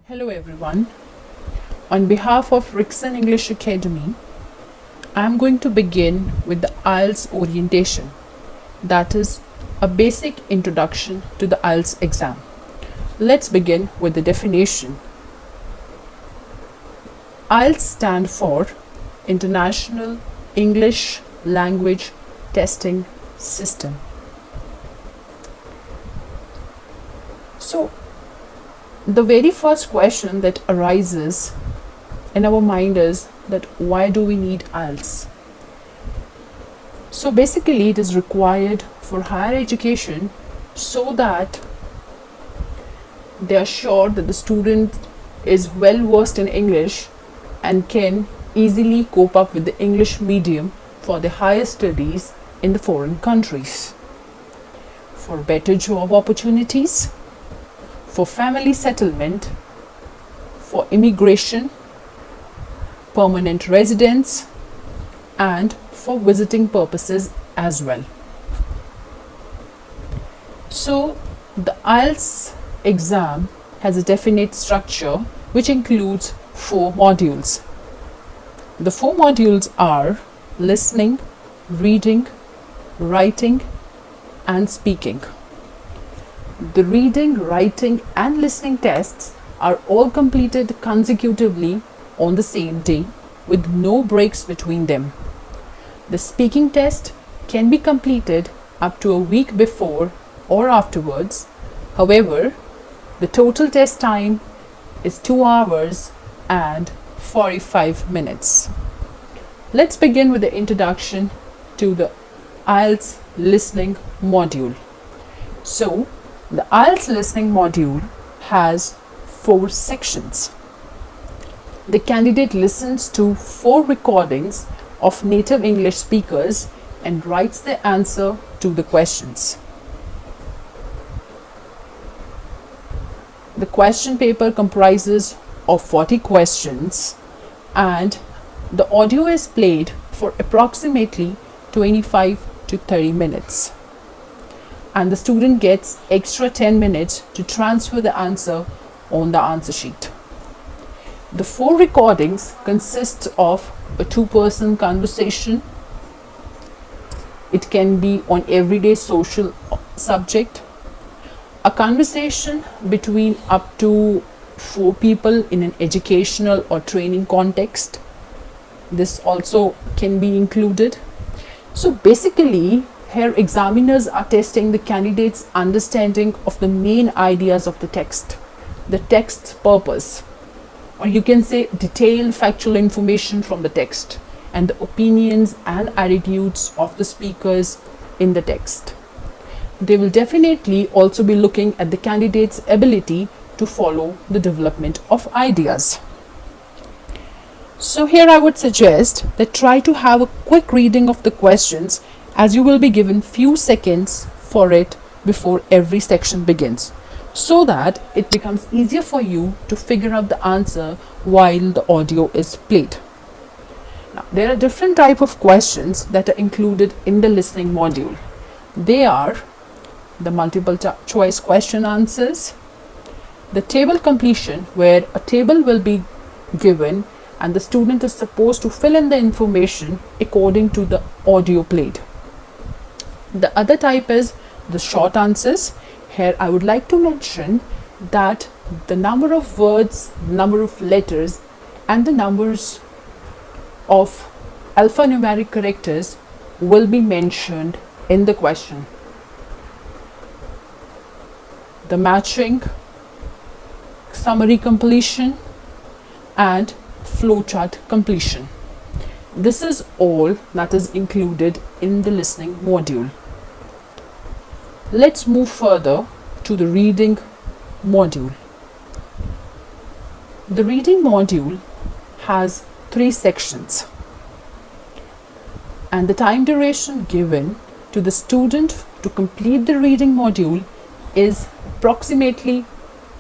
Hello everyone. On behalf of Rickson English Academy, I am going to begin with the IELTS orientation, that is a basic introduction to the IELTS exam. Let's begin with the definition. IELTS stand for International English Language Testing System. So, the very first question that arises in our mind is that why do we need IELTS? So basically it is required for higher education so that they are sure that the student is well versed in English and can easily cope up with the English medium for the higher studies in the foreign countries, for better job opportunities, for family settlement, for immigration, permanent residence, and for visiting purposes as well. So the IELTS exam has a definite structure which includes 4 modules. The 4 modules are listening, reading, writing, and speaking. The reading, writing, and listening tests are all completed consecutively on the same day with no breaks between them. The speaking test can be completed up to a week before or afterwards. However, the total test time is 2 hours and 45 minutes. Let's begin with the introduction to the IELTS listening module. So, the IELTS listening module has 4 sections. The candidate listens to 4 recordings of native English speakers and writes the answer to the questions. The question paper comprises of 40 questions and the audio is played for approximately 25 to 30 minutes. And the student gets extra 10 minutes to transfer the answer on the answer sheet. The 4 recordings consist of a 2-person conversation. It can be on everyday social subject, a conversation between up to 4 people in an educational or training context. This also can be included. So basically, here examiners are testing the candidate's understanding of the main ideas of the text, the text's purpose, or you can say detailed factual information from the text and the opinions and attitudes of the speakers in the text. They will definitely also be looking at the candidate's ability to follow the development of ideas. So here I would suggest that try to have a quick reading of the questions, as you will be given few seconds for it before every section begins, so that it becomes easier for you to figure out the answer while the audio is played. Now, there are different type of questions that are included in the listening module. They are the multiple choice question answers, the table completion, where a table will be given and the student is supposed to fill in the information according to the audio played. The other type is the short answers. Here I would like to mention that the number of words, number of letters, and the numbers of alphanumeric characters will be mentioned in the question. The matching, summary completion, and flowchart completion. This is all that is included in the listening module. Let's move further to the reading module. The reading module has 3 sections, and the time duration given to the student to complete the reading module is approximately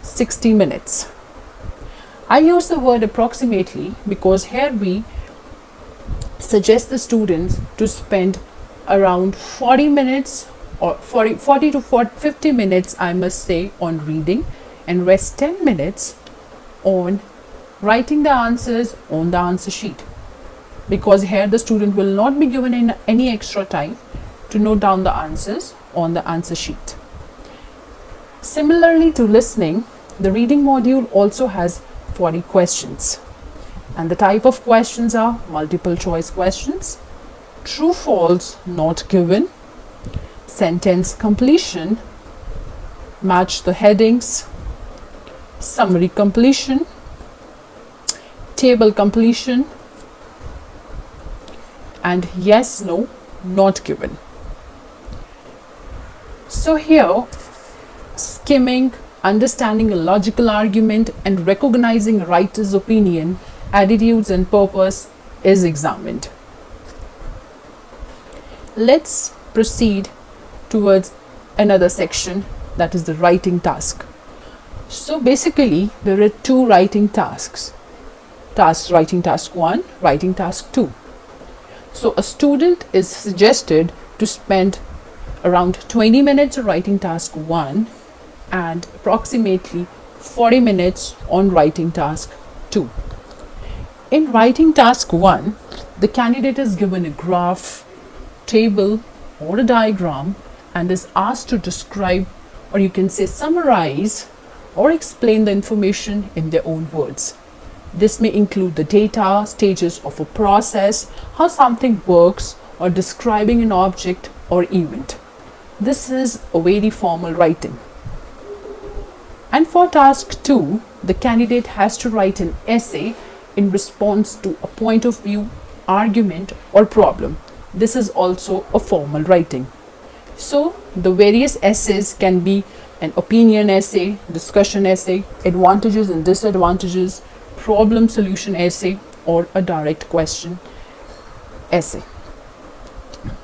60 minutes. I use the word approximately because here we suggest the students to spend around 40 minutes or 40 to 50 minutes, I must say, on reading, and rest 10 minutes on writing the answers on the answer sheet, because here the student will not be given any extra time to note down the answers on the answer sheet. Similarly to listening, the reading module also has 40 questions, and the type of questions are multiple choice questions, true false not given, sentence completion, match the headings, summary completion, table completion, and yes no not given. So here, skimming, understanding a logical argument, and recognizing a writer's opinion, attitudes and purpose is examined. Let's proceed towards another section, that is the writing task. So basically there are two writing tasks. Writing task 1, writing task 2. So a student is suggested to spend around 20 minutes on writing task 1 and approximately 40 minutes on writing task 2. In writing task 1, the candidate is given a graph, table or a diagram and is asked to describe, or you can say summarize, or explain the information in their own words. This may include the data, stages of a process, how something works, or describing an object or event. This is a very formal writing. And for task 2, the candidate has to write an essay in response to a point of view, argument, or problem. This is also a formal writing. So the various essays can be an opinion essay, discussion essay, advantages and disadvantages, problem solution essay, or a direct question essay.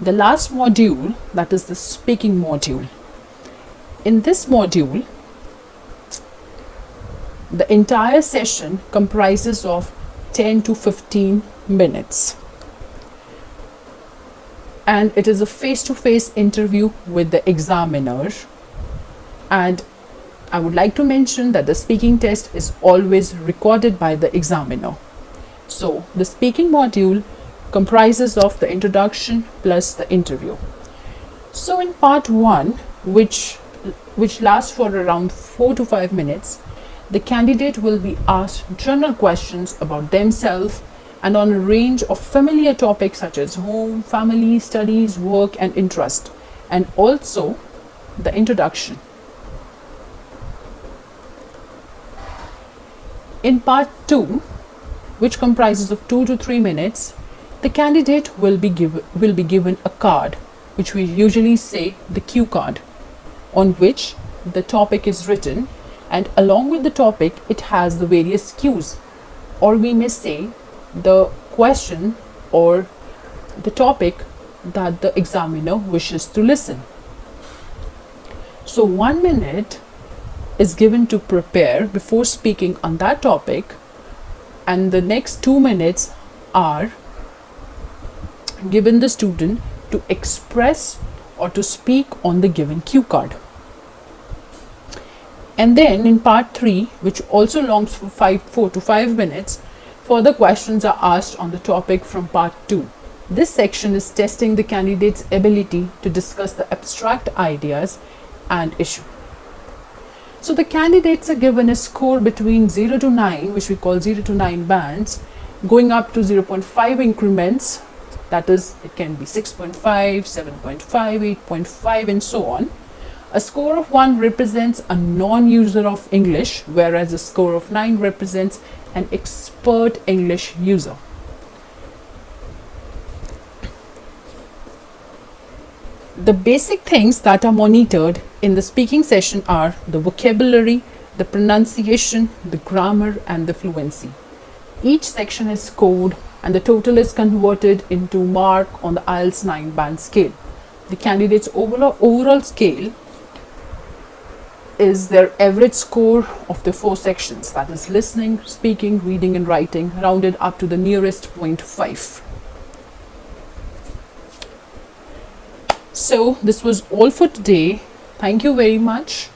The last module, that is the speaking module. In this module, the entire session comprises of 10 to 15 minutes. And it is a face-to-face interview with the examiner. And I would like to mention that the speaking test is always recorded by the examiner. So the speaking module comprises of the introduction plus the interview. So in part 1, which lasts for around 4 to 5 minutes, the candidate will be asked general questions about themselves and on a range of familiar topics such as home, family, studies, work and interest, and also the introduction. In part 2, which comprises of 2 to 3 minutes, the candidate will be given a card, which we usually say the cue card, on which the topic is written, and along with the topic it has the various cues, or we may say the question or the topic that the examiner wishes to listen. So 1 minute is given to prepare before speaking on that topic, and the next 2 minutes are given the student to express or to speak on the given cue card. And then in part 3, which also longs for 4 to 5 minutes, further questions are asked on the topic from part 2. This section is testing the candidate's ability to discuss the abstract ideas and issue. So the candidates are given a score between 0 to 9, which we call 0 to 9 bands, going up to 0.5 increments. That is, it can be 6.5, 7.5, 8.5 and so on. A score of 1 represents a non-user of English, whereas a score of 9 represents an expert English user. The basic things that are monitored in the speaking session are the vocabulary, the pronunciation, the grammar and the fluency. Each section is scored and the total is converted into mark on the IELTS 9 band scale. The candidate's overall scale is their average score of the 4 sections, that is listening, speaking, reading and writing, rounded up to the nearest 0.5. So this was all for today. Thank you very much.